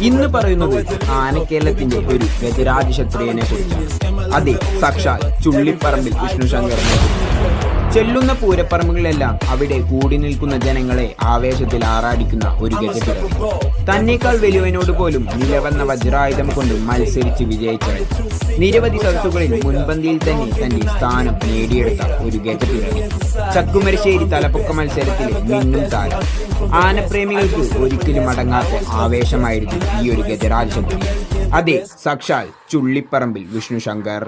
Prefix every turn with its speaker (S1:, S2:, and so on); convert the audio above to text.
S1: ഇന്ന് പറയുന്നത് ആനക്കേരളത്തിന്റെ ഒരു ഗജരാജ ക്ഷത്രിയനെ കുറിച്ചാണ്. അതെ, സാക്ഷാൽ ചുള്ളിപ്പറമ്പിൽ വിഷ്ണുശങ്കറിനെ കുറിച്ച്. ചെല്ലുന്ന പൂരപ്പറമ്പുകളിലെല്ലാം അവിടെ കൂടി നിൽക്കുന്ന ജനങ്ങളെ ആവേശത്തിൽ ആറാടിക്കുന്ന ഒരു ഗജപിറവി. തന്നേക്കാൾ വലിയവനോട് പോലും നിലവന്ന വജ്രായുധം കൊണ്ട് മത്സരിച്ച് വിജയിച്ചവൻ. നിരവധി സദസ്സുകളിൽ മുൻപന്തിയിൽ തന്നെ തന്റെ സ്ഥാനം നേടിയെടുത്ത ഒരു ഗജപിറവി. ചക്കുമരശ്ശേരി തലപ്പൊക്ക മത്സരത്തിലെ മിന്നും താരം. ആനപ്രേമികൾക്ക് ഒരിക്കലും അടങ്ങാത്ത ആവേശമായിരുന്നു ഈ ഒരു ഗജരാജ ക്ഷത്രിയൻ. അതെ, സാക്ഷാൽ ചുള്ളിപ്പറമ്പിൽ വിഷ്ണുശങ്കർ.